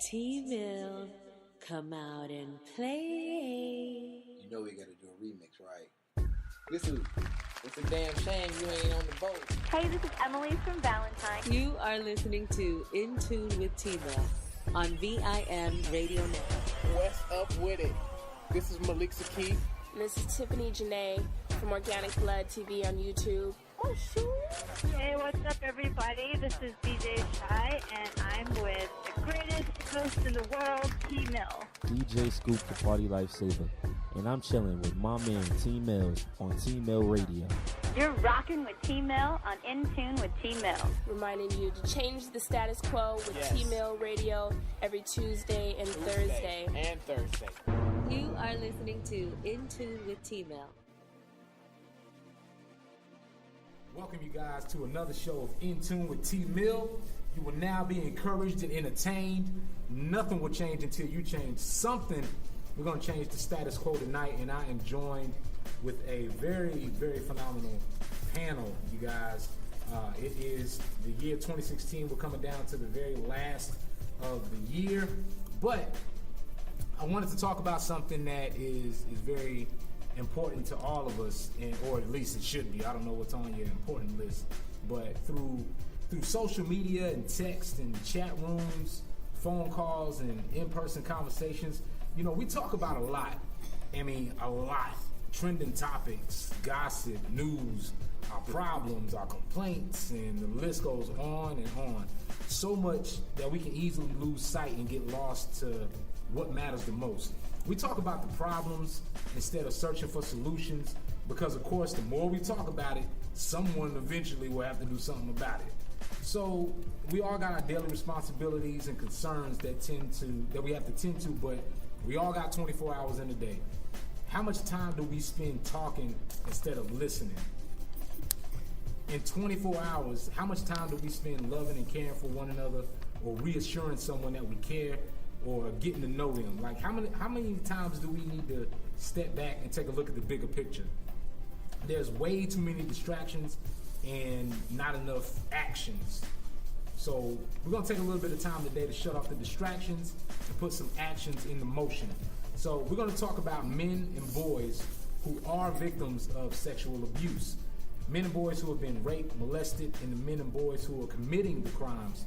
T.Mill, come out and play. You know we gotta do a remix, right? Listen, it's a damn shame you ain't on the boat. Hey, this is Emily from Valentine. You are listening to In Tune with T.Mill on VIM Radio Network. West up with it. This is Malik Sakif. This is Tiffany Janae from Organic Blood TV on YouTube. Oh, sure. Hey, what's up, everybody? This is DJ Shy, and I'm with the greatest host in the world, T.Mill. DJ Scoop, the party lifesaver. And I'm chilling with my man T.Mill on T.Mill Radio. You're rocking with T.Mill on In Tune with T.Mill. Reminding you to change the status quo with T.Mill Radio every Tuesday and Thursday. You are listening to In Tune with T.Mill. Welcome you guys to another show of In Tune with T.Mill. You will now be encouraged and entertained. Nothing will change until you change something. We're going to change the status quo tonight, and I am joined with a very, very phenomenal panel, you guys. It is the year 2016. We're coming down to the very last of the year, but I wanted to talk about something that is very important to all of us, or at least it should be. I don't know what's on your important list, but through social media and text and chat rooms, phone calls and in-person conversations, you know, we talk about a lot. I mean, a lot. Trending topics, gossip, news, our problems, our complaints, and the list goes on and on. So much that we can easily lose sight and get lost to what matters the most. We talk about the problems instead of searching for solutions because, of course, the more we talk about it, someone eventually will have to do something about it. So we all got our daily responsibilities and concerns that we have to tend to, but we all got 24 hours in a day. How much time do we spend talking instead of listening? In 24 hours, how much time do we spend loving and caring for one another, or reassuring someone that we care, or getting to know them? Like, how many times do we need to step back and take a look at the bigger picture? There's way too many distractions and not enough actions. So we're gonna take a little bit of time today to shut off the distractions and put some actions into motion. So we're gonna talk about men and boys who are victims of sexual abuse. Men and boys who have been raped, molested, and the men and boys who are committing the crimes.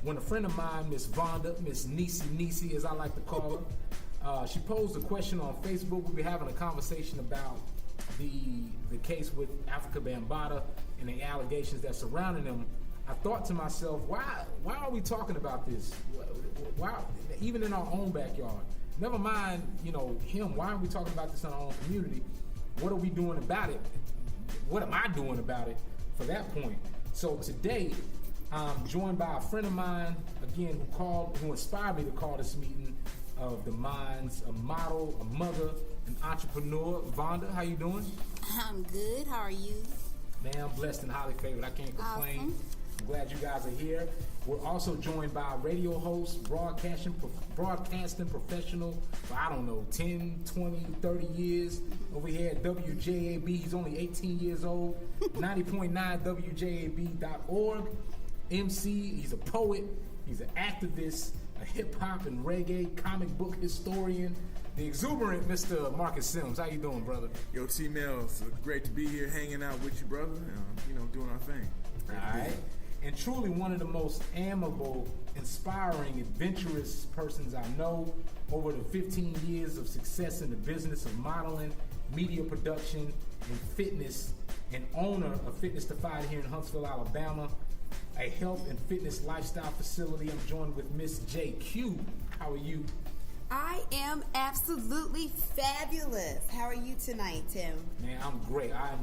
When a friend of mine, Miss Vonda, Miss Nisi as I like to call her, she posed a question on Facebook. We'll be having a conversation about the case with Africa Bambaataa and the allegations that surrounding him. I thought to myself, why are we talking about this? Why, even in our own backyard? Never mind, you know, him. Why are we talking about this in our own community? What are we doing about it? What am I doing about it for that point? So today, I'm joined by a friend of mine, again, who inspired me to call this meeting of the minds, a model, a mother, an entrepreneur. Vonda, how you doing? I'm good. How are you? Man, I'm blessed and highly favored. I can't complain. Awesome. I'm glad you guys are here. We're also joined by a radio host, broadcasting professional for, 10, 20, 30 years. Over here at WJAB, he's only 18 years old, 90.9 WJAB.org. MC, he's a poet, he's an activist, a hip-hop and reggae comic book historian, the exuberant Mr. Marcus Sims. How you doing, brother? Yo, T.Mill, it's great to be here hanging out with you, brother, doing our thing. All right. And truly one of the most amiable, inspiring, adventurous persons I know. Over the 15 years of success in the business of modeling, media production, and fitness, and owner of Fitness to Fight here in Huntsville, Alabama, a health and fitness lifestyle facility. I'm joined with Miss JQue. How are you? I am absolutely fabulous. How are you tonight, Tim? Man, I'm great. I'm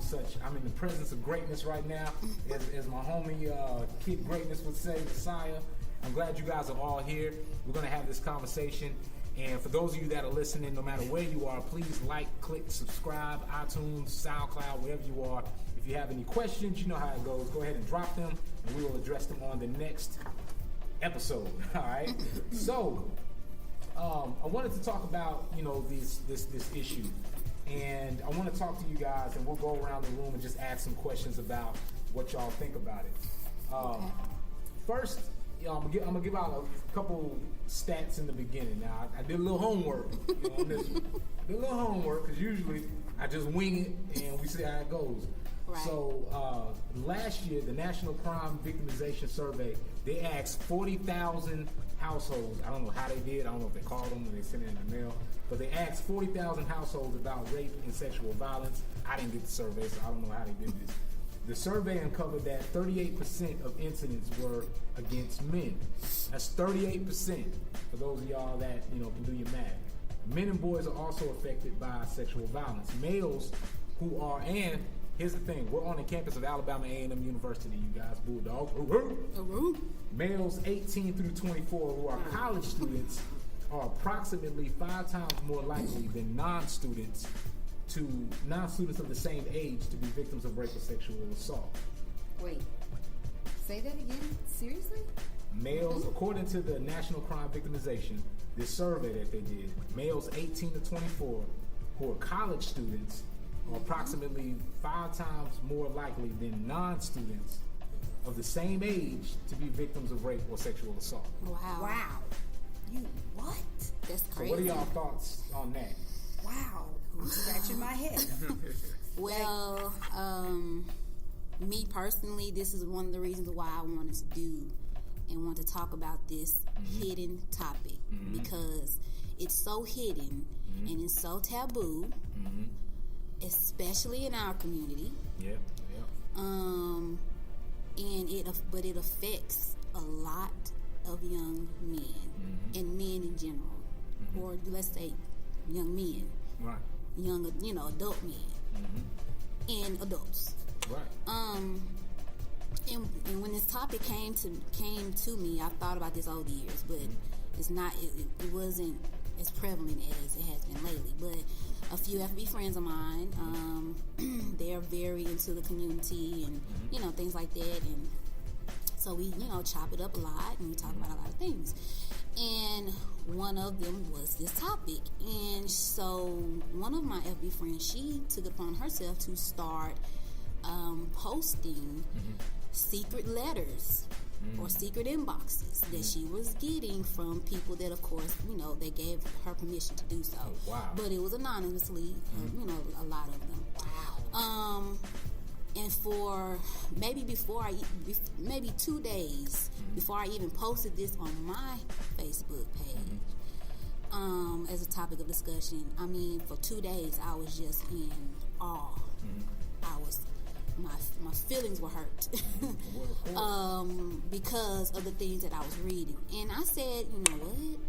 in the presence of greatness right now. As my homie Kid Greatness would say, Messiah. I'm glad you guys are all here. We're going to have this conversation. And for those of you that are listening, no matter where you are, please like, click, subscribe, iTunes, SoundCloud, wherever you are. If you have any questions, you know how it goes. Go ahead and drop them, and we will address them on the next episode. All right? So, I wanted to talk about, this issue. And I want to talk to you guys, and we'll go around the room and just ask some questions about what y'all think about it. First, I'm gonna give out a couple stats in the beginning. Now, I did a little homework on this one. I did a little homework because usually I just wing it and we see how it goes. Right. So last year, the National Crime Victimization Survey, they asked 40,000 households. I don't know how they did. I don't know if they called them or they sent it in the mail. But they asked 40,000 households about rape and sexual violence. I didn't get the survey, so I don't know how they did this. The survey uncovered that 38% of incidents were against men. That's 38% for those of y'all that can do your math. Men and boys are also affected by sexual violence. Males who are, and here's the thing, we're on the campus of Alabama A&M University, you guys, Bulldogs. Males 18 through 24 who are college students are approximately 5 times more likely than non-students of the same age to be victims of rape or sexual assault. Wait, say that again? Seriously? Males, according to the National Crime Victimization, this survey that they did, males 18 to 24 who are college students are approximately 5 times more likely than non-students of the same age to be victims of rape or sexual assault. Wow. You what? That's crazy. So what are y'all thoughts on that? Wow. I'm scratching my head. Well, me personally, this is one of the reasons why I wanted to do and want to talk about this hidden topic, because it's so hidden and it's so taboo, especially in our community. Yep. And it affects a lot of young men and men in general, or let's say young men, right? Young, adult men and adults, right? And when this topic came to me, I've thought about this over the years, but it's not. It wasn't as prevalent as it has been lately. But a few FB friends of mine, they're very into the community and things like that, and so we chop it up a lot and we talk about a lot of things. And one of them was this topic, and so one of my FB friends, she took it upon herself to start posting secret letters or secret inboxes that she was getting from people that, of course, they gave her permission to do so. Oh, wow. But it was anonymously, a lot of them. Wow. And for maybe 2 days before I even posted this on my Facebook page, as a topic of discussion, I mean, for 2 days I was just in awe. My feelings were hurt because of the things that I was reading. And I said, you know what?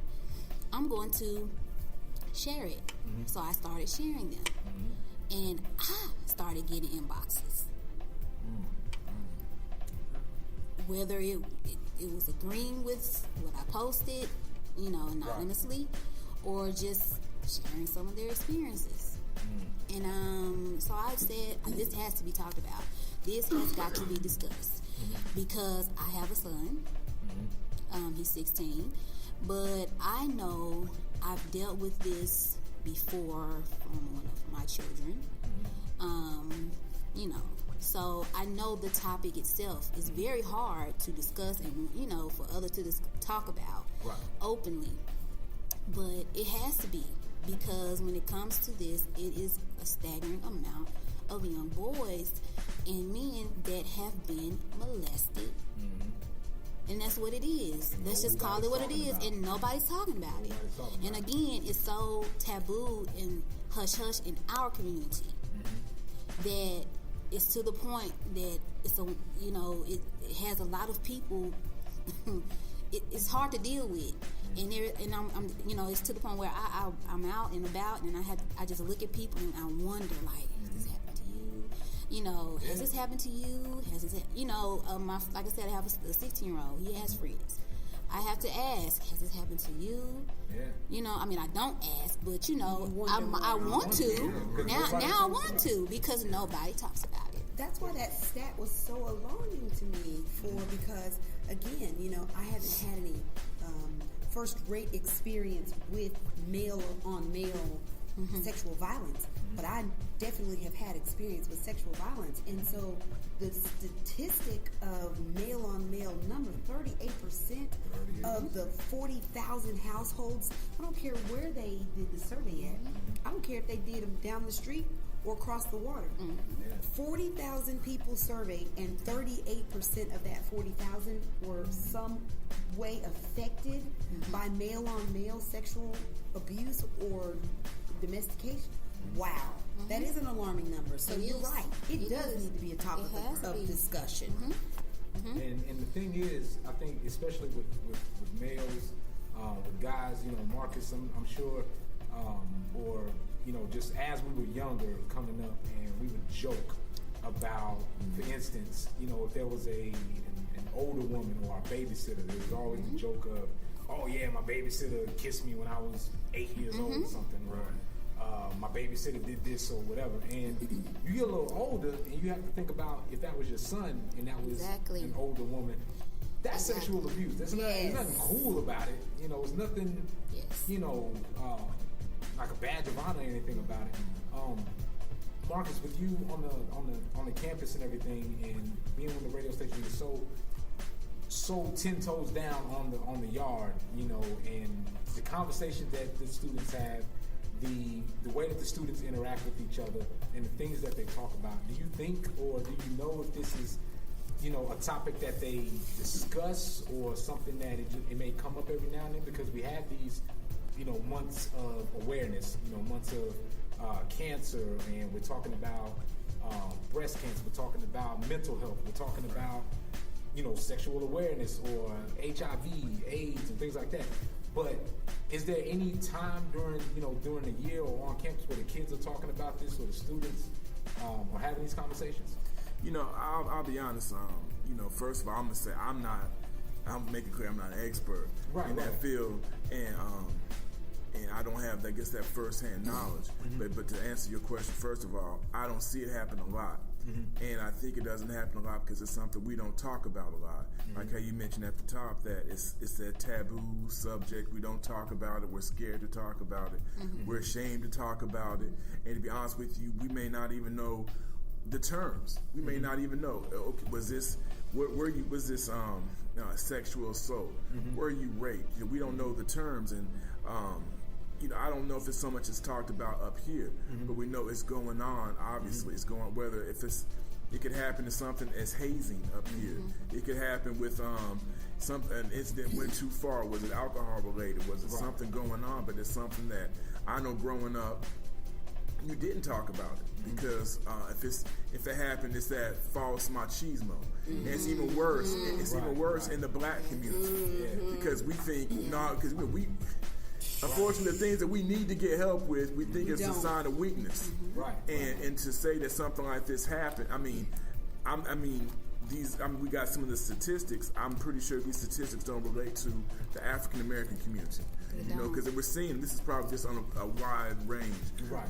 I'm going to share it. So I started sharing them. And I started getting inboxes. Whether it was agreeing with what I posted, anonymously, or just sharing some of their experiences. And so I said, this has to be talked about. This has got to be discussed, because I have a son. He's 16, but I know I've dealt with this before from one of my children. So I know the topic itself is very hard to discuss and for others to talk about openly, but it has to be, because when it comes to this, it is a staggering amount of young boys and men that have been molested. And that's what it is. Let's just call it what it is, and nobody's talking about it. And again, it's so taboo and hush-hush in our community that it's to the point that it's it has a lot of people. It's hard to deal with, and I'm it's to the point where I'm out and about, and I just look at people and I wonder, like, has this happened to you? Has this happened to you? Has this like I said, I have a 16-year-old. He has friends. I have to ask, has this happened to you? Yeah. I don't ask, but I want to. Now I want to, because nobody talks about it. That's why that stat was so alarming to me, because again, I haven't had any first-rate experience with male-on-male sexual violence, but I definitely have had experience with sexual violence. And so the statistic of male-on-male number, 38% of the 40,000 households, I don't care where they did the survey at. I don't care if they did them down the street or across the water. 40,000 people surveyed, and 38% of that 40,000 were some way affected by male-on-male sexual abuse or domestication. Wow. That is an alarming number. So you're right. It does need to be a topic of discussion. And the thing is, I think especially with males, with guys, Marcus, I'm sure, or just as we were younger coming up, and we would joke about, for instance, if there was an older woman or our babysitter, there was always a joke of, oh yeah, my babysitter kissed me when I was 8 years old or something, or my babysitter did this or whatever. And you get a little older, and you have to think about if that was your son and that was an older woman. That's sexual abuse. There's nothing cool about it. It's nothing, like a badge of honor or anything about it. Marcus, with you on the campus and everything, and being on the radio station, you're so 10 toes down on the yard, and the conversations that the students have, the way that the students interact with each other, and the things that they talk about. Do you think, or do you know if this is, a topic that they discuss, or something that it may come up every now and then? Because we have these, months of awareness, months of cancer, and we're talking about breast cancer, we're talking about mental health, we're talking about, sexual awareness, or HIV, AIDS, and things like that. But is there any time during the year or on campus where the kids are talking about this, or the students are having these conversations? I'll be honest. First of all, I'm gonna say I'm making clear I'm not an expert in that field, and I don't have, I guess, that first-hand knowledge. But to answer your question, first of all, I don't see it happen a lot. And I think it doesn't happen a lot because it's something we don't talk about a lot. Like how you mentioned at the top that it's that taboo subject. We don't talk about it. We're scared to talk about it. We're ashamed to talk about it. And to be honest with you, we may not even know the terms. We may not even know. Okay, was this sexual assault? Were you raped? We don't know the terms, and I don't know if it's so much as talked about up here, but we know it's going on. Obviously, it's going. Whether if it could happen to something as hazing up here. It could happen with an incident went too far. Was it alcohol related? Was it something going on? But it's something that I know growing up, you didn't talk about it because if it happened, it's that false machismo, and it's even worse. It's even worse in the black community because we think because we. Unfortunately, the things that we need to get help with, we think it's a sign of weakness. And to say that something like this happened, we got some of the statistics. I'm pretty sure these statistics don't relate to the African American community. Because we're seeing this is probably just on a wide range.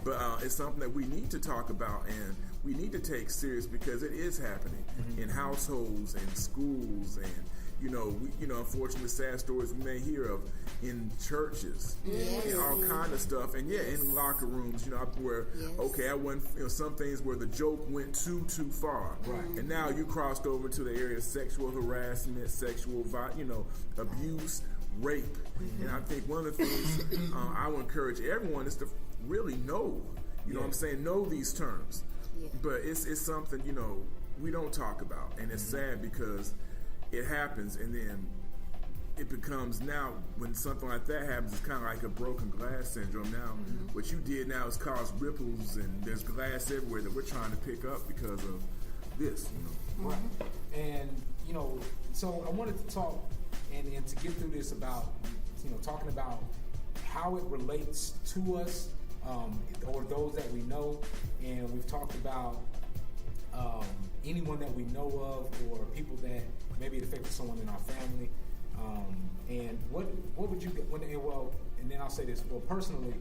But it's something that we need to talk about and we need to take serious because it is happening in households and schools and. Unfortunately, sad stories we may hear of in churches and all kind of stuff, and in locker rooms, where I wasn't, some things where the joke went too far, and now you crossed over to the area of sexual harassment, sexual, abuse, rape, and I think one of the things I would encourage everyone is to really know, what I'm saying, know these terms, but it's something we don't talk about, and it's sad because. It happens, and then it becomes now when something like that happens, it's kind of like a broken glass syndrome. Now, what you did now is cause ripples, and there's glass everywhere that we're trying to pick up because of this. Right, and so I wanted to talk and to get through this about talking about how it relates to us or those that we know, and we've talked about anyone that we know of or people that. Maybe it affected someone in our family. And what would you get? And then I'll say this. Well, personally,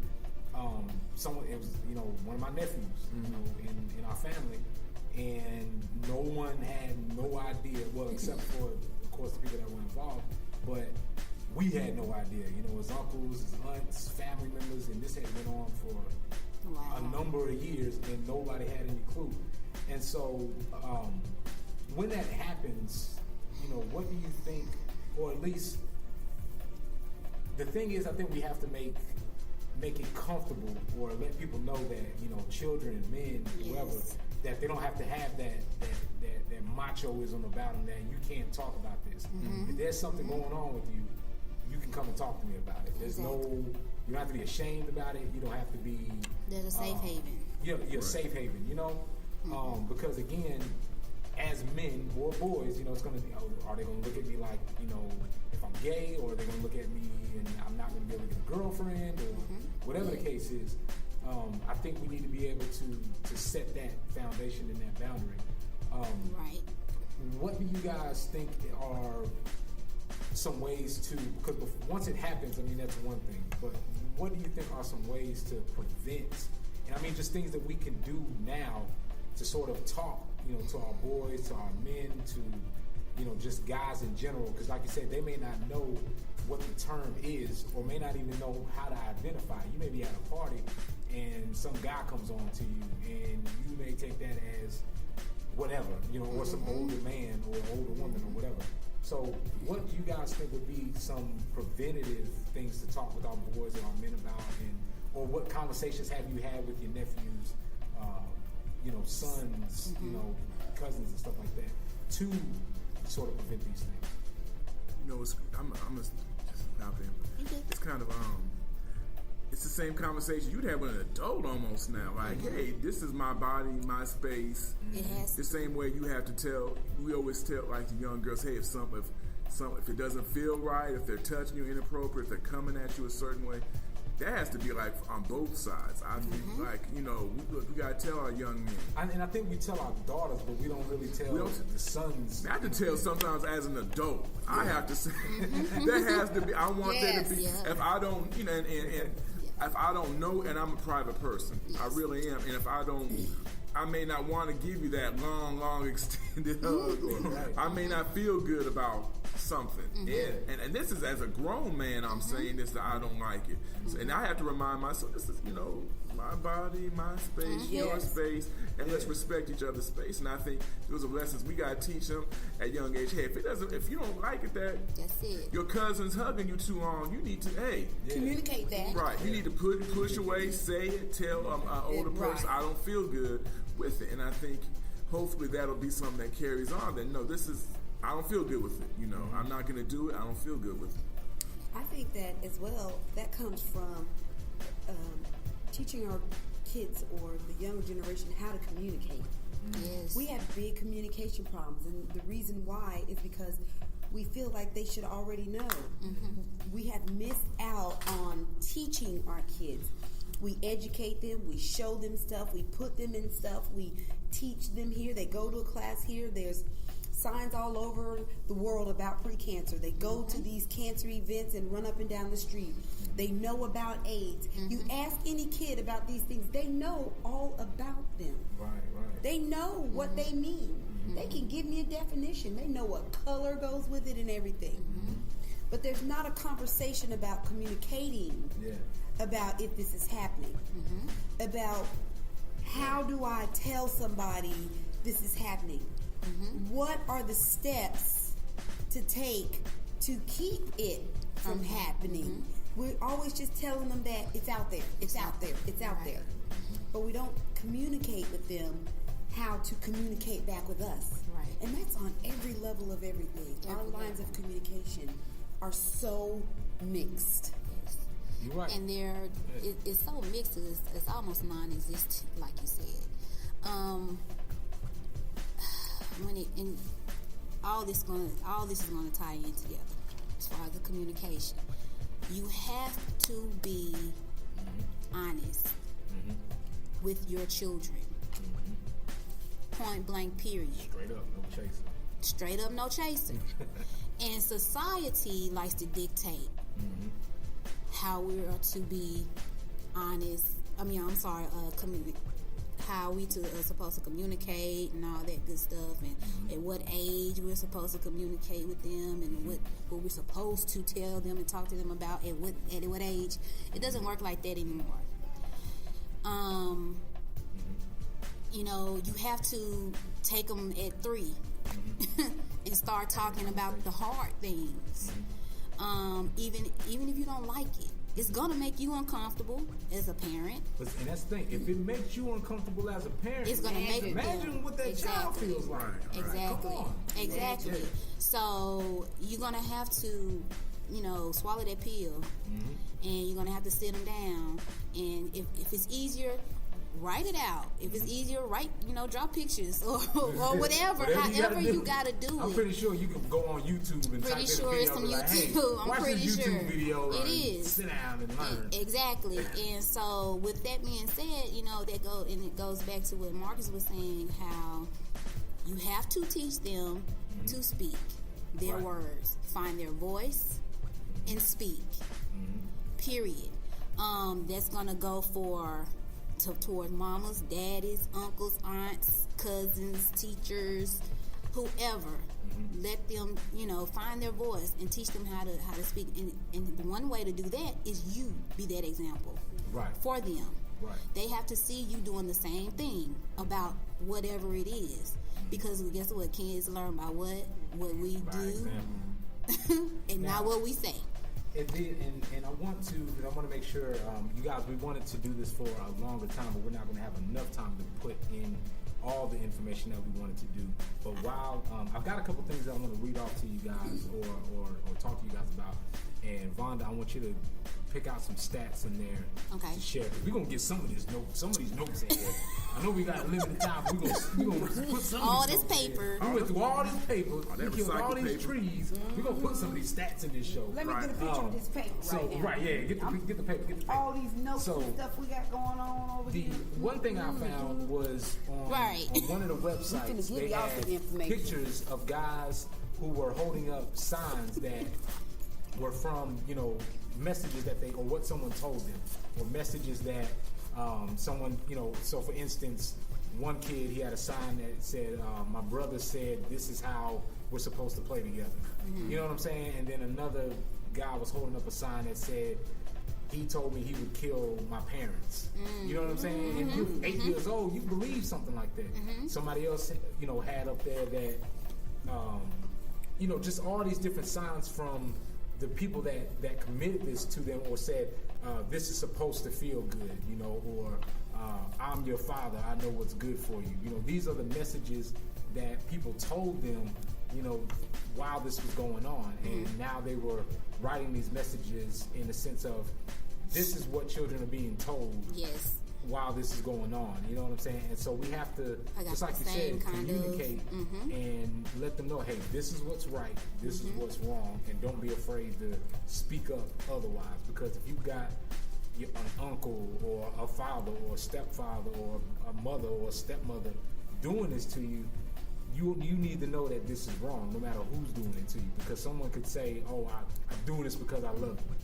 it was one of my nephews, in our family, and no one had no idea. Well, except for of course the people that were involved, but we had no idea. His uncles, his aunts, family members, and this had went on for a number of years and nobody had any clue. And so when that happens, what do you think, or at least the thing is, I think we have to make it comfortable, or let people know that, children, men, whoever, that they don't have to have that machoism about them, that you can't talk about this. If there's something going on with you, you can come and talk to me about it. There's you don't have to be ashamed about it. You don't have to be... There's a safe haven. You're a safe haven, because again, as men or boys, it's going to be, are they going to look at me like, if I'm gay, or are they going to look at me and I'm not going to be able to get a girlfriend, or whatever the case is. I think we need to be able to set that foundation and that boundary. Right. What do you guys think are some ways to, because once it happens, that's one thing, but what do you think are some ways to prevent, and just things that we can do now to sort of talk, to our boys, to our men, to, just guys in general, because like you said, they may not know what the term is, or may not even know how to identify it. You may be at a party and some guy comes on to you, and you may take that as whatever, or some older man or older woman or whatever. So what do you guys think would be some preventative things to talk with our boys and our men about, or what conversations have you had with your nephews, sons, cousins and stuff like that, to sort of prevent these things? I'm just out there. It's kind of it's the same conversation you'd have with an adult almost now. Like, hey, this is my body, my space. The same way you have to tell. We always tell like the young girls, hey, if it doesn't feel right, if they're touching you inappropriate, if they're coming at you a certain way, that has to be like on both sides. I think we gotta tell our young men. And I think we tell our daughters, but we don't really tell the sons. I have to tell sometimes as an adult. I have to say there has to be. I want there to be. If I don't, and if I don't know, and I'm a private person, I really am. And if I don't, I may not want to give you that long extended hug, or I may not feel good about something. And this is as a grown man, I'm saying this, that I don't like it. And I have to remind myself, this is, my body, my space, your space, and let's respect each other's space. And I think those are lessons we got to teach them at young age. Hey, if you don't like it that's it. Your cousin's hugging you too long, you need to, communicate that. Right. You need to push away, say it, tell an older person, I don't feel good with it. And I think hopefully that'll be something that carries on. That I don't feel good with it. I'm not going to do it. I don't feel good with it. I think that as well, that comes from teaching our kids or the young generation how to communicate. Yes. We have big communication problems, and the reason why is because we feel like they should already know. We have missed out on teaching our kids. We educate them, we show them stuff, we put them in stuff, we teach them here. They go to a class here. There's signs all over the world about pre-cancer. They go to these cancer events and run up and down the street. They know about AIDS. You ask any kid about these things, they know all about them. Right. They know what they mean. They can give me a definition. They know what color goes with it and everything. But there's not a conversation about communicating about if this is happening. About how do I tell somebody this is happening? What are the steps to take to keep it from happening? We're always just telling them that it's out there, it's out there, it's out there. But we don't communicate with them how to communicate back with us. Right. And that's on every level of everything. Our lines of communication are so mixed. Yes. You're right. And it's so mixed, it's almost non-existent, like you said. All this is going to tie in together as far as the communication. You have to be honest with your children. Point blank, period. Straight up, no chaser. And society likes to dictate how we are to be honest. How we are supposed to communicate and all that good stuff, and at what age we're supposed to communicate with them, and what we're supposed to tell them and talk to them about at what age. It doesn't work like that anymore. You know, you have to take them at 3 and start talking about the hard things. Even if you don't like it, it's gonna make you uncomfortable as a parent. And that's the thing. If it makes you uncomfortable as a parent, it's gonna make imagine what that child feels like. Exactly. Come on. Exactly. So you're gonna have to, you know, swallow that pill, and you're gonna have to sit them down. And if it's easier, write it out. If it's easier, draw pictures or whatever. However you gotta do it. I'm pretty sure you can go on YouTube and type in a video it's some like, YouTube. hey, I'm pretty YouTube sure video it is. Sit down and learn. Exactly. And so, with that being said, it goes back to what Marcus was saying. How you have to teach them to speak their words, find their voice, and speak. Period. That's gonna go toward mamas, daddies, uncles, aunts, cousins, teachers, whoever. Let them, find their voice and teach them how to speak. And one way to do that is you be that example for them. Right. They have to see you doing the same thing about whatever it is. Because guess what? Kids learn by what we do and not what we say. And I want to make sure, you guys, we wanted to do this for a longer time, but we're not going to have enough time to put in all the information that we wanted to do. But while I've got a couple things that I want to read off to you guys or talk to you guys about. And Vonda, I want you to pick out some stats in there to share. Because we're going to get some of these notes in here. I know we got limited time, but we're going to put some all of these this paper. We went through all this paper. We killed all these trees. We're going to put some of these stats in this show. Let me get a picture of this paper now. Get the paper. All these notes and stuff we got going on over here. One thing I found was on one of the websites, they had pictures of guys who were holding up signs that were from, messages that or what someone told them, or messages that someone, so for instance, one kid, he had a sign that said, my brother said this is how we're supposed to play together. You know what I'm saying? And then another guy was holding up a sign that said, he told me he would kill my parents. You know what I'm saying? And you're 8 years old, you believe something like that. Somebody else, had up there that, just all these different signs from the people that committed this to them, or said, this is supposed to feel good, or I'm your father, I know what's good for you. These are the messages that people told them, while this was going on. And now they were writing these messages in the sense of, this is what children are being told while this is going on. You know what I'm saying? And so we have to, just like you said, communicate and let them know, hey, this is what's right, this is what's wrong, and don't be afraid to speak up otherwise. Because if you've got an uncle or a father or a stepfather or a mother or a stepmother doing this to you, you need to know that this is wrong, no matter who's doing it to you. Because someone could say, oh, I'm doing this because I love you.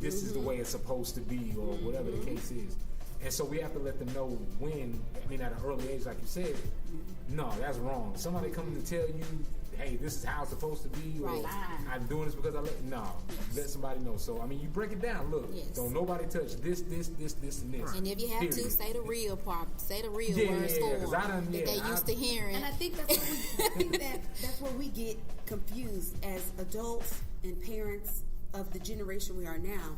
This is the way it's supposed to be, or whatever the case is. And so we have to let them know at an early age, like you said, no, that's wrong. Somebody coming to tell you, hey, this is how it's supposed to be, or I'm doing this because I love you. No, let somebody know. So, you break it down. Look, don't nobody touch this, and this. And if you have to, say the real part. Say the real words for them that they used to hearing. And I think that's where we get confused as adults and parents of the generation we are now.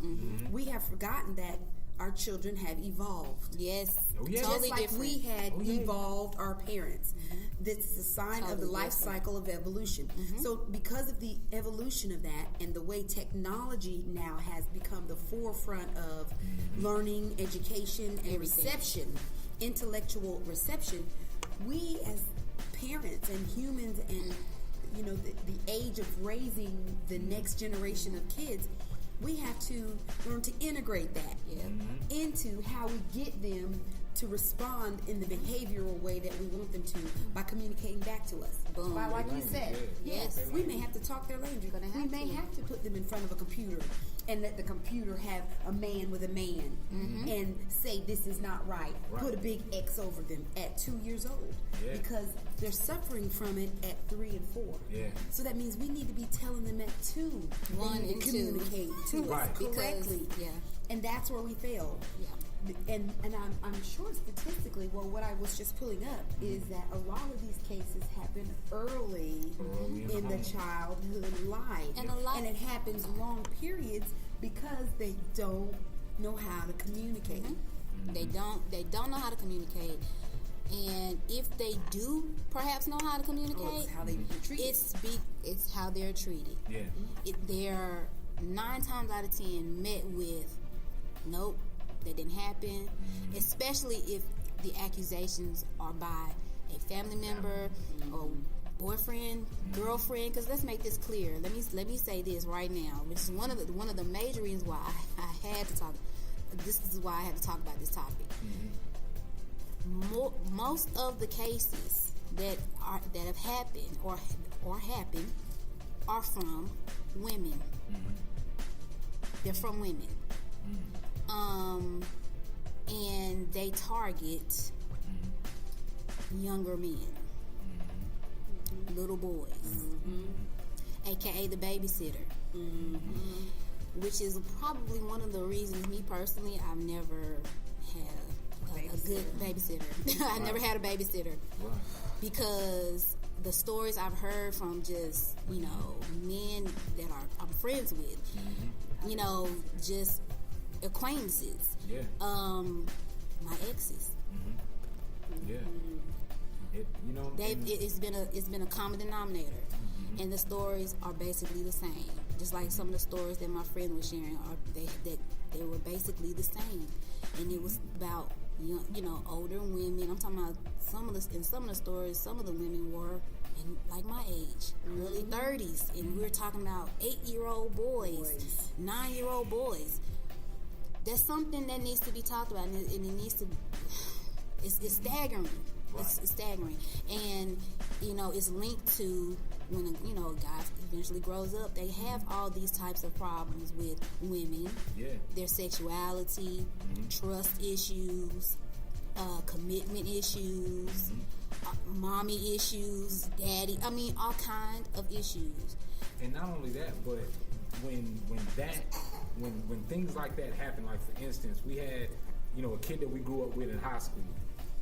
We have forgotten that our children have evolved. Yes. Just like we had evolved our parents. This is a sign of the life cycle of evolution. So because of the evolution of that and the way technology now has become the forefront of learning, education, and reception, intellectual reception, we as parents and humans and the age of raising the next generation of kids, we have to learn to integrate that into how we get them to respond in the behavioral way that we want them to by communicating back to us. Like you said, we may have to talk their language. We may have to put them in front of a computer and let the computer have a man with a man and say this is not right. Put a big X over them at 2 years old because they're suffering from it at 3 and 4. So that means we need to be telling them at 2. 1 and 2. Communicate to us correctly. And that's where we fail. and I'm sure statistically, well, what I was just pulling up is that a lot of these cases happen early in the childhood life, and it happens long periods because they don't know how to communicate. They don't know how to communicate, and if they do perhaps know how to communicate, it's how they treated. It's how they're treated. Yeah. They're 9 times out of 10 met with, nope, that didn't happen. Especially if the accusations are by a family member or boyfriend, girlfriend. Because let's make this clear. Let me say this right now, which is one of the major reasons why I had to talk. This is why I had to talk about this topic. Most of the cases that have happened or happen are from women. They're from women. And they target younger men, little boys, aka the babysitter, which is probably one of the reasons, me personally, I've never had a good babysitter. I never had a babysitter because the stories I've heard from just, men that I'm friends with, just acquaintances. Yeah. My exes. Yeah. It's been a common denominator, and the stories are basically the same. Just like some of the stories that my friend was sharing, they were basically the same, and it was about older women. I'm talking about some of the stories. Some of the women were in like my age, early 30s, and we were talking about 8-year-old boys, 9-year-old boys. That's something that needs to be talked about, and it needs to. It's staggering. Right. It's staggering, and it's linked to when a guy eventually grows up. They have all these types of problems with women, their sexuality, trust issues, commitment issues, mommy issues, daddy. I mean, all kind of issues. And not only that, but when things like that happen, like for instance, we had a kid that we grew up with in high school,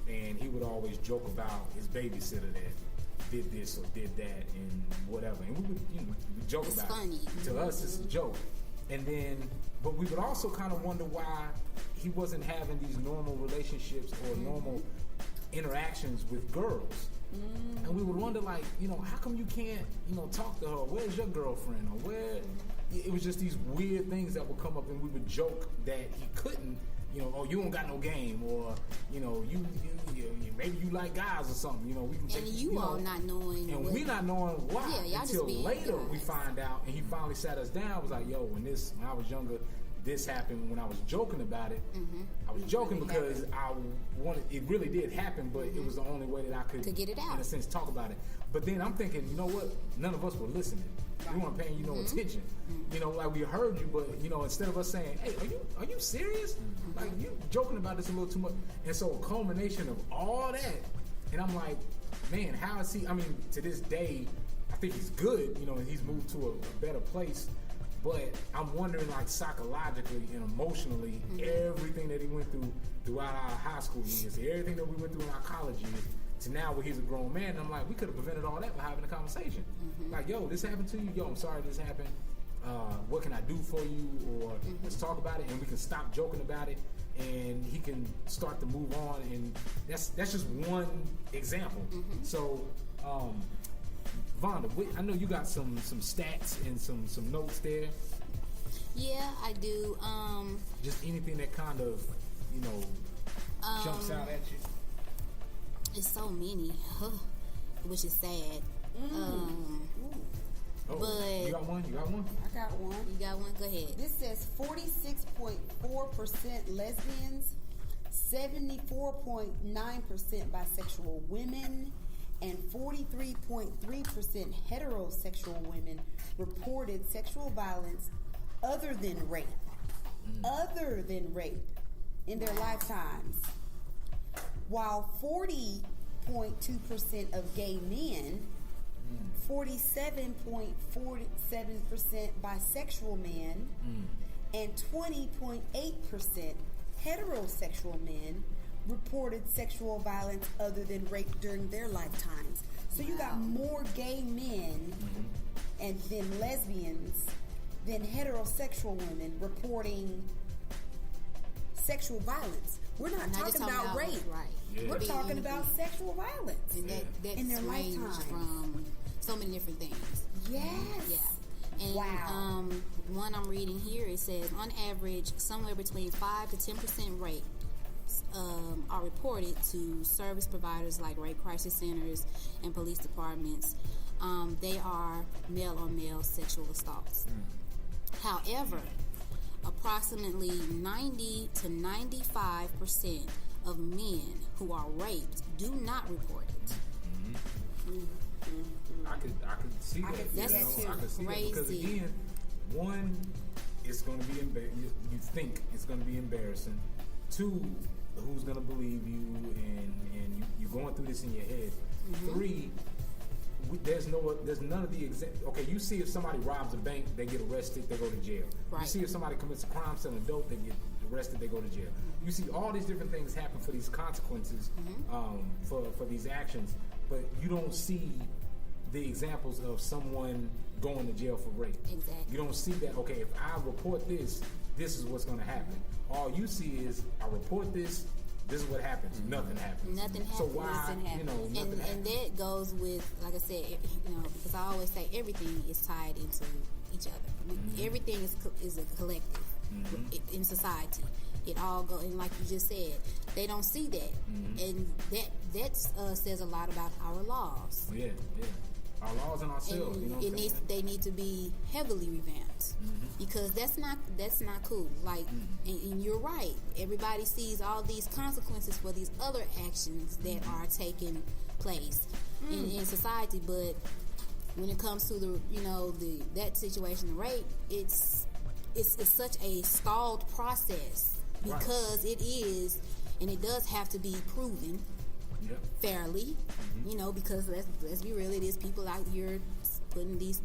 and he would always joke about his babysitter that did this or did that and whatever, and we would we joke it's about funny. it. To us, it's a joke, and then but we would also kind of wonder why he wasn't having these normal relationships or normal interactions with girls. And we would wonder, like, how come you can't, talk to her? Where's your girlfriend? Or where? It was just these weird things that would come up, and we would joke that he couldn't, oh, you don't got no game, or, you maybe you like guys or something, we can and you all not knowing. And we not knowing why until later we find out, and he finally sat us down, was like, yo, when I was younger, this happened. When I was joking about it, I was joking because I wanted, it really did happen, but it was the only way that I could get it out, in a sense, talk about it. But then I'm thinking, you know what? None of us were listening. We weren't paying you no attention. Like we heard you, but instead of us saying, "Hey, are you serious? Like you joking about this a little too much." And so a culmination of all that, and I'm like, man, how is he? I mean, to this day, I think he's good. And he's moved to a better place. But I'm wondering, like, psychologically and emotionally, everything that he went through throughout our high school years, everything that we went through in our college years, to now where he's a grown man. And I'm like, we could have prevented all that by having a conversation. Like, yo, this happened to you. Yo, I'm sorry this happened. What can I do for you? Or let's talk about it, and we can stop joking about it, and he can start to move on. And that's just one example. So, Vonda, I know you got some stats and some notes there. Yeah, I do. Just anything that kind of, jumps out at you. It's so many, which is sad. But you got one? I got one. You got one? Go ahead. This says 46.4% lesbians, 74.9% bisexual women, and 43.3% heterosexual women reported sexual violence other than rape in their lifetimes, while 40.2% of gay men, 47.47% bisexual men, and 20.8% heterosexual men reported sexual violence other than rape during their lifetimes. So you got more gay men and then lesbians than heterosexual women reporting sexual violence. We're not talking about rape. Right. Yeah. We're talking about sexual violence. And that in their lifetime. From so many different things. Yes. Yeah. And one I'm reading here, it says, on average, somewhere between 5 to 10% rapes are reported to service providers like rape crisis centers and police departments. They are male-on-male sexual assaults. However, approximately 90 to 95% of men who are raped do not report it. I could see that. That's I could see crazy. That because again, one, it's going to be you think it's going to be embarrassing. Two, who's going to believe you, and you're going through this in your head. Three, there's none of the okay, you see if somebody robs a bank, they get arrested, they go to jail. Right. You see if somebody commits a crime selling dope, they get arrested, they go to jail. You see all these different things happen for these consequences, for these actions, but you don't see the examples of someone going to jail for rape. Exactly. You don't see that, okay, if I report this is what's going to happen. All you see is, I report this is what happens. Nothing happens. Nothing happens. So why, nothing happens. And that goes with, like I said, because I always say everything is tied into each other. Everything is a collective in society. It all go, and like you just said, they don't see that, and that says a lot about our laws. Yeah. Our laws and ourselves. And they need to be heavily revamped because that's not cool. Like, and you're right. Everybody sees all these consequences for these other actions that are taking place in society, but when it comes to that situation, the rape, it's such a stalled process because it is, and it does have to be proven. Fairly, because let's be real, it is people out here putting these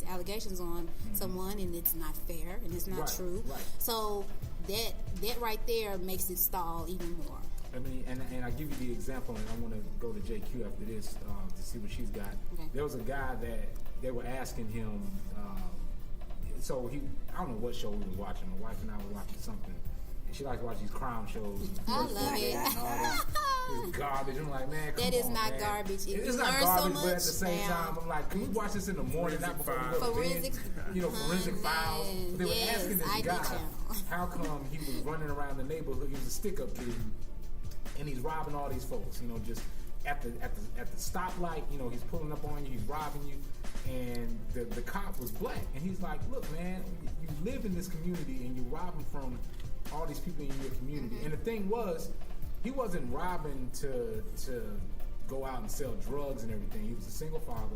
allegations on someone, and it's not fair and it's not true. Right. So that right there makes it stall even more. I mean, and I give you the example, and I want to go to JQue after this to see what she's got. Okay. There was a guy that they were asking him. So I don't know what show we was watching. My wife and I were watching something. She likes to watch these crime shows. I love it. It's garbage. I'm like, man, come that is on, not man. garbage. It's not garbage, but at the same time, I'm like, can we watch this in the morning, not before we go to bed? Forensic files. But they were asking this guy, how come he was running around the neighborhood? He was a stick-up kid, and he's robbing all these folks. Just at the stoplight. He's pulling up on you, he's robbing you, and the cop was black, and he's like, look, man, you live in this community, and you're robbing from all these people in your community. And the thing was, he wasn't robbing to go out and sell drugs and everything. He was a single father.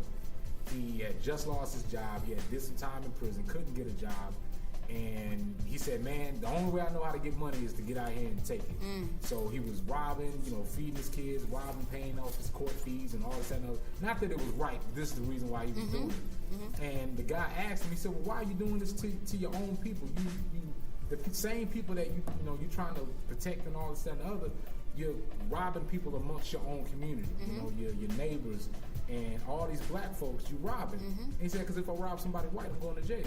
He had just lost his job. He had did some time in prison, couldn't get a job. And he said, man, the only way I know how to get money is to get out here and take it. So he was robbing, feeding his kids, paying off his court fees and all this and other. Not that it was right. This is the reason why he was doing it. And the guy asked him, he said, well, why are you doing this to your own people? The same people that you're trying to protect and all this and the other, you're robbing people amongst your own community. Your neighbors and all these black folks, you robbing. And he said, because if I rob somebody white, I'm going to jail.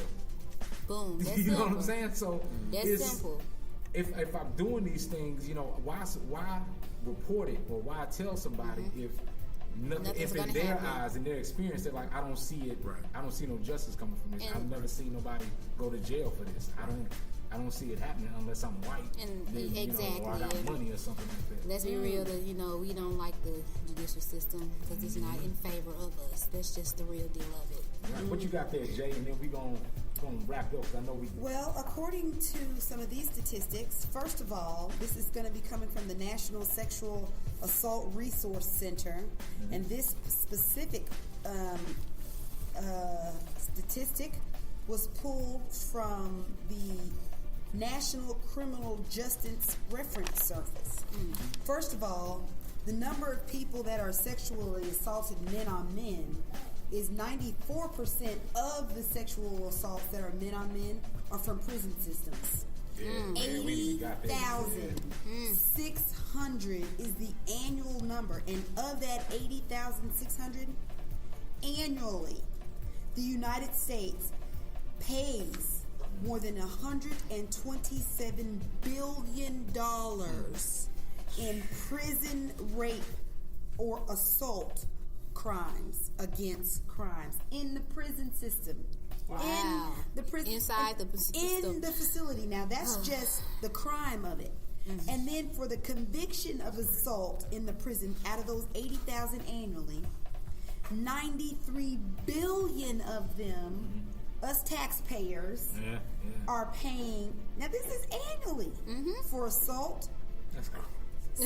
Boom. That's you know what I'm saying? So that's simple. If I'm doing these things, why report it or why tell somebody if if in their eyes, in their experience, they're like, I don't see it. Right. I don't see no justice coming from this. I've never seen nobody go to jail for this. I don't see it happening unless I'm white. And then, exactly. Or I got money or something like that. Let's be real. That we don't like the judicial system because it's not in favor of us. That's just the real deal of it. Right. What you got there, Jay? And then we're gonna wrap up because I know we. Well, according to some of these statistics, first of all, this is going to be coming from the National Sexual Assault Resource Center, and this specific statistic was pulled from the National Criminal Justice Reference Service. First of all, the number of people that are sexually assaulted men on men is 94% of the sexual assaults that are men on men are from prison systems. 80,600 is the annual number, and of that 80,600, annually, the United States pays more than $127 billion in prison rape or assault crimes against crimes in the prison system. Wow. In the prison, inside the system. in the facility. Now that's just the crime of it. And then for the conviction of assault in the prison, out of those 80,000 annually, 93 billion of them, us taxpayers, are paying. Now this is annually for assault. That's crazy.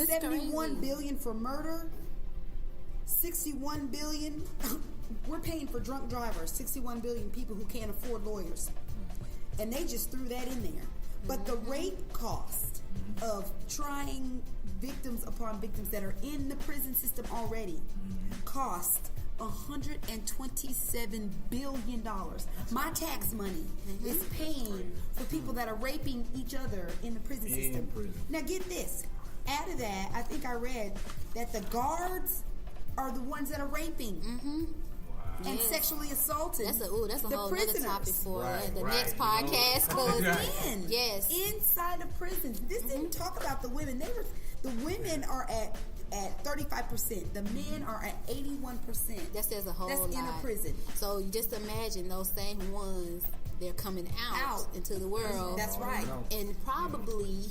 71 billion for murder. 61 billion. We're paying for drunk drivers. 61 billion people who can't afford lawyers, and they just threw that in there. But the rape cost of trying victims upon victims that are in the prison system already cost $127 billion. My tax money is paying for people that are raping each other in the prison system. Now get this. Out of that, I think I read that the guards are the ones that are raping and sexually assaulting. That's a whole other topic for the next podcast. Yes, inside of prisons. This didn't talk about the women. The women are at 35%. The men are at 81%. That says a whole lot. That's in a prison. So you just imagine those same ones. They're coming out into the world. That's right. And probably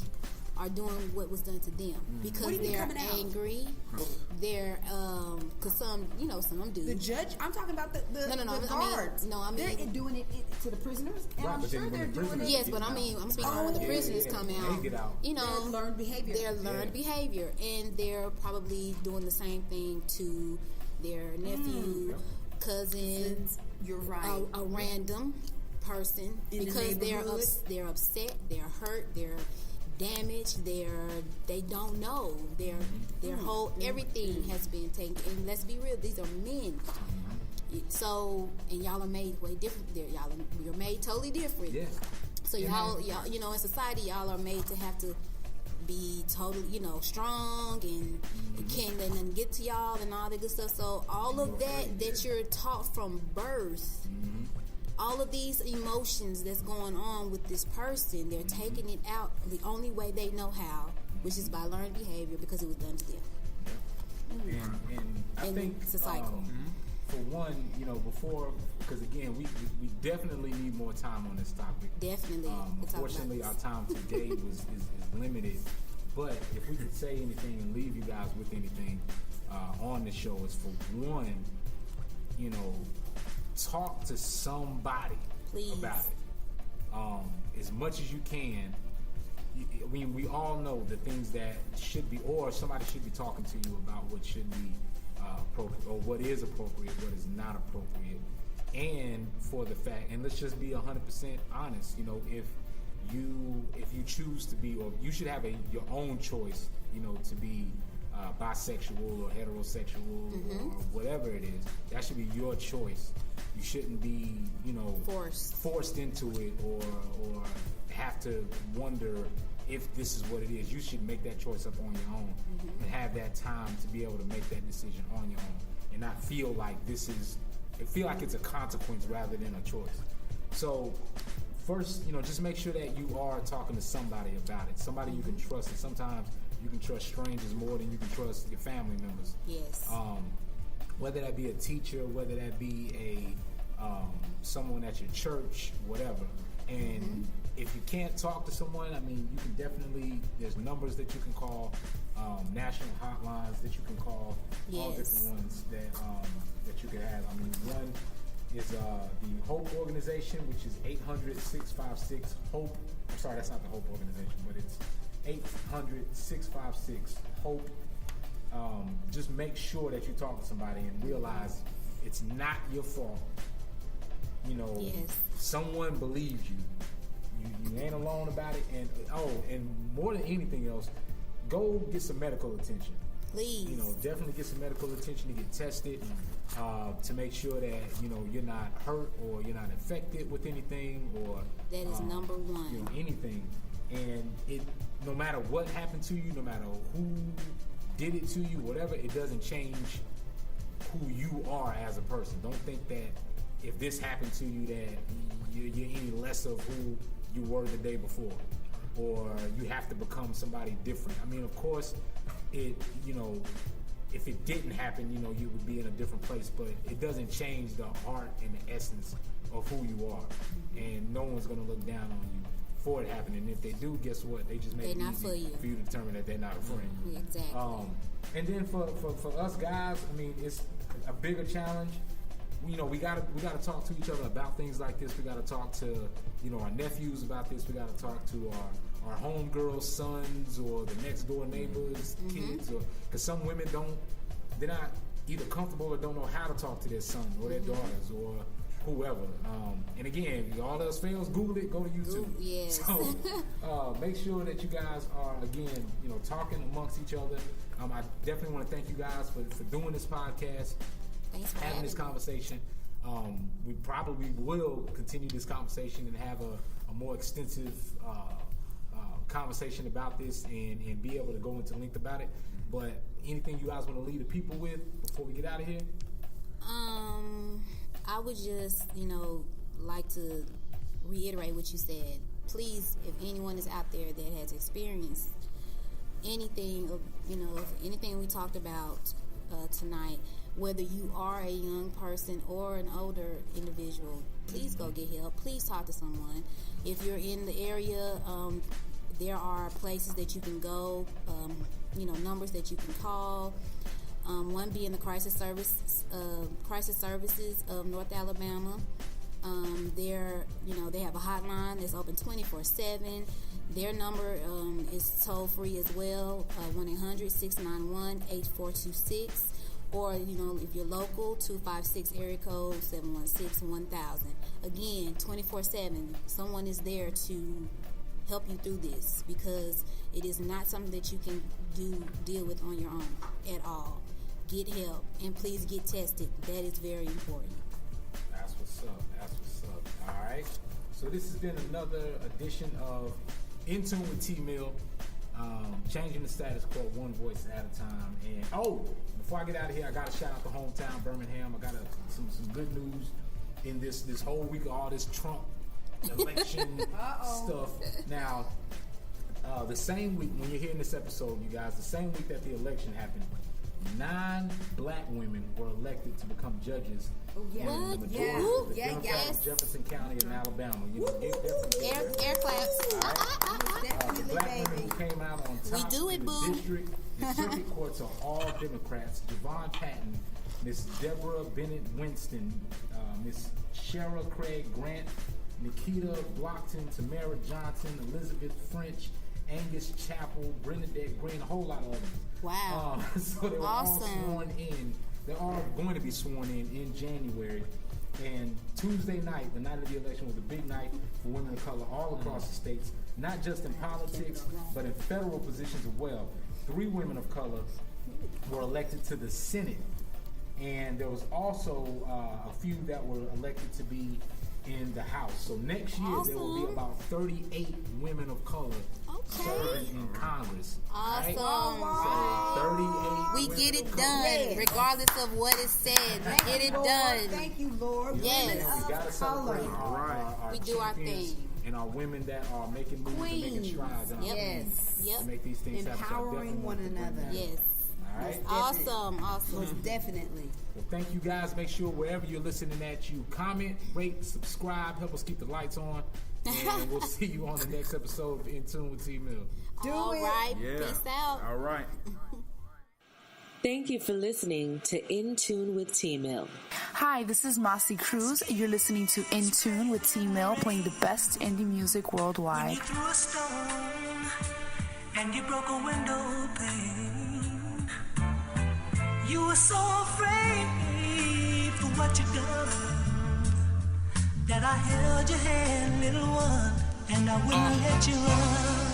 are doing what was done to them because they're angry. They're because some do. The judge. I'm talking about the guards. They're doing it to the prisoners, and I'm sure they're doing it. Yes, but I'm speaking on when the prisoners come out. Their learned behavior. Their learned behavior, and they're probably doing the same thing to their nephew, cousins. You're right. A random person because they're upset, they're hurt, they're damaged, they don't know their whole everything has been taken. And let's be real, these are men. So and y'all are made way different. You're made totally different. Yeah. So y'all in society y'all are made to have to be totally strong and can't let nothing get to y'all and all that good stuff. So all of that you're taught from birth. All of these emotions that's going on with this person, they're taking it out the only way they know how, which is by learned behavior because it was done to them. And I think it's a cycle. For one, before, because again, we definitely need more time on this topic. Definitely. Unfortunately, our time today is limited. But if we could say anything and leave you guys with anything on the show, is for one, talk to somebody about it. As much as you can. We all know the things that should be, or somebody should be talking to you about what should be appropriate, or what is appropriate, what is not appropriate. And for the fact, and let's just be 100% honest, if you choose to be, or you should have your own choice, to be bisexual or heterosexual or whatever it is, that should be your choice. You shouldn't be, forced into it or have to wonder if this is what it is. You should make that choice up on your own and have that time to be able to make that decision on your own and not feel like it's a consequence rather than a choice. So first, just make sure that you are talking to somebody about it, somebody you can trust. And sometimes you can trust strangers more than you can trust your family members. Yes. Whether that be a teacher, whether that be someone at your church, whatever. And if you can't talk to someone, you can definitely, there's numbers that you can call, national hotlines that you can call, all different ones that you can have. One is the Hope Organization, which is 800-656-HOPE. I'm sorry, that's not the Hope Organization, but it's 800-656-HOPE. Just make sure that you talk to somebody and realize it's not your fault. Someone believes you. You ain't alone about it. And more than anything else, go get some medical attention. Please. Definitely get some medical attention to get tested to make sure that you're not hurt or you're not infected with anything or that is number one. Anything. And no matter what happened to you, no matter who did it to you, whatever, it doesn't change who you are as a person. Don't think that if this happened to you that you're any less of who you were the day before, or you have to become somebody different. I mean, of course, if it didn't happen, you would be in a different place, but it doesn't change the heart and the essence of who you are. And no one's going to look down on you for it happening. And if they do, guess what? They just make it easy for you to determine that they're not a friend. Yeah, exactly. And then for us guys, I mean, it's a bigger challenge. We gotta talk to each other about things like this. We gotta talk to our nephews about this. We gotta talk to our homegirls' sons or the next door neighbors' kids, or because some women they're not either comfortable or don't know how to talk to their son or their daughters or whoever. And again, if all else fails, Google it. Go to YouTube. Yes. So make sure that you guys are again talking amongst each other. I definitely want to thank you guys for doing this podcast. Thanks for having this conversation. We probably will continue this conversation and have a more extensive conversation about this and be able to go into length about it. But anything you guys want to leave the people with before we get out of here? I would just, like to reiterate what you said. Please, if anyone is out there that has experienced anything of, anything we talked about tonight, whether you are a young person or an older individual, please go get help. Please talk to someone. If you're in the area, there are places that you can go, numbers that you can call. One being the crisis services of North Alabama. They have a hotline that's open 24/7. Their number is toll free as well, 1-800-691-8426. Or, if you're local, 256 area code 716-1000. Again, 24/7. Someone is there to help you through this, because it is not something that you can deal with on your own at all. Get help, and please get tested. That is very important. That's what's up. All right. So this has been another edition of In Tune with T.Mill. Changing the status quo one voice at a time. And before I get out of here, I got to shout out the hometown, Birmingham. I got some good news in this whole week of all this Trump election stuff. Now, the same week, when you're hearing this episode, you guys, the same week that the election happened, 9 black women were elected to become judges in the majority of the Democratic Jefferson County in Alabama. Air claps. The black women who came out on top we do it, in the district and circuit courts are all Democrats. Javon Patton, Miss Deborah Bennett Winston, Miss Shara Craig Grant, Nikita Blockton, Tamara Johnson, Elizabeth French, Angus Chappell, Bernadette Green, a whole lot of others. Wow. So they were all sworn in. They're all going to be sworn in January. And Tuesday night, the night of the election, was a big night for women of color all across the states, not just in politics, but in federal positions as well. 3 women of color were elected to the Senate. And there was also a few that were elected to be in the House. So next year there will be about 38 women of color serving in Congress. Awesome. Right? So 38. We get it done, regardless of what is said. We get it done. Thank you, Lord. Yes. We gotta celebrate our we do our thing. And our women that are making moves and making strides in our communities to make these things happen. Empowering one another. Yes. All right. Awesome. Most definitely. Well, thank you guys. Make sure wherever you're listening at, you comment, rate, subscribe, help us keep the lights on. And we'll see you on the next episode of In Tune with T.Mill. All right. Yeah. Peace out. All right. Thank you for listening to In Tune with T.Mill. Hi, this is Marcy Cruz. You're listening to In Tune with T.Mill, playing the best indie music worldwide. When you threw a stone and you broke a window pane, you were so afraid for what you done that I held your hand, little one, and I wouldn't let you run.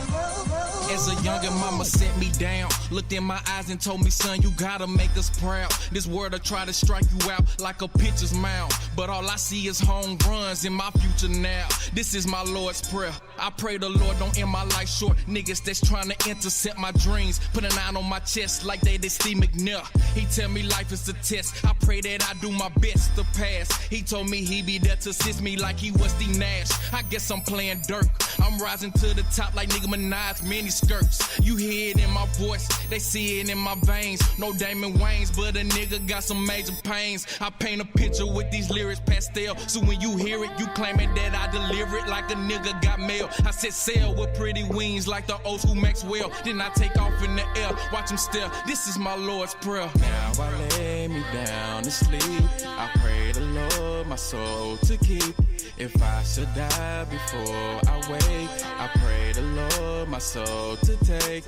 As a youngin', mama set me down, looked in my eyes and told me, son, you gotta make us proud. This world'll try to strike you out like a pitcher's mound, but all I see is home runs in my future now. This is my Lord's prayer. I pray the Lord don't end my life short. Niggas that's trying to intercept my dreams, put an eye on my chest like they Steve McNair. He tell me life is a test. I pray that I do my best to pass. He told me he be there to assist me like he was Steve Nash. I guess I'm playing dirt. I'm rising to the top like Nicki Minaj mini skirts. You hear it in my voice, they see it in my veins. No Damon Wayans, but a nigga got some major pains. I paint a picture with these lyrics pastel, so when you hear it, you claiming that I deliver it like a nigga got mail. I said sail with pretty wings like the old school Maxwell. Then I take off in the air, watch him stare. This is my Lord's prayer. Now I lay me down to sleep. I pray the Lord my soul to keep. If I should die before I wake, I pray the Lord my soul to take.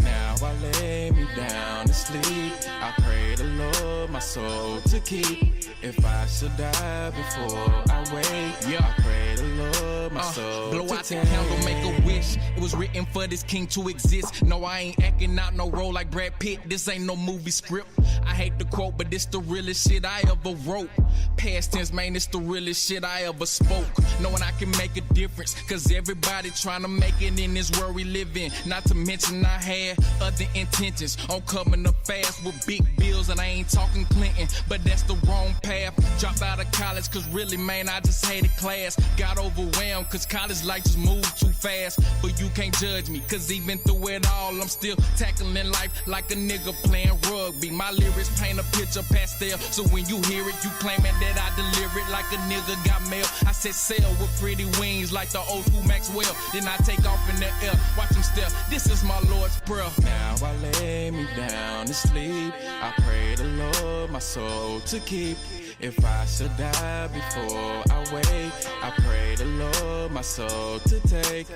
Now I lay me down to sleep. I pray the Lord my soul to keep. If I should die before I wake, I pray the Lord my soul blow to out take. the candle, make a wish. It was written for this king to exist. No, I ain't acting out no role like Brad Pitt. This ain't no movie script. I hate to quote, but this the realest shit I ever wrote. Past tense, man, it's the realest shit I ever spoke. Knowing I can make a difference, cause everybody trying to make it in this world we live in. Not to mention I had other intentions on coming up fast with big bills, and I ain't talking Clinton, but that's the wrong path. Dropped out of college, cause really, man, I just hated class. Got overwhelmed, cause college life just moved too fast. But you can't judge me, cause even through it all, I'm still tackling life like a nigga playing rugby. My lyrics paint a picture pastel, so when you hear it, you claiming that I deliver it like a nigga got mail. I said sail with pretty wings like the old school Maxwell. Then I take off in the air, watch him stare. This is my Lord's prayer. Now I lay me down to sleep. I pray the Lord my soul to keep. If I should die before I wake, I pray the Lord my soul to take.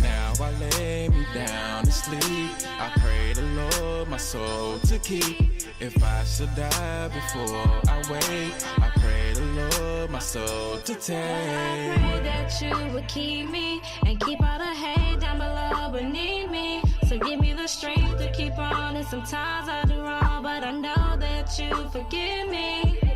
Now I lay me down to sleep. I pray the Lord my soul to keep. If I should die before I wake, I pray the Lord my soul to take. I pray that you would keep me and keep all the hate down below beneath me. So give me the strength to keep on, and sometimes I do wrong, but I know that you forgive me.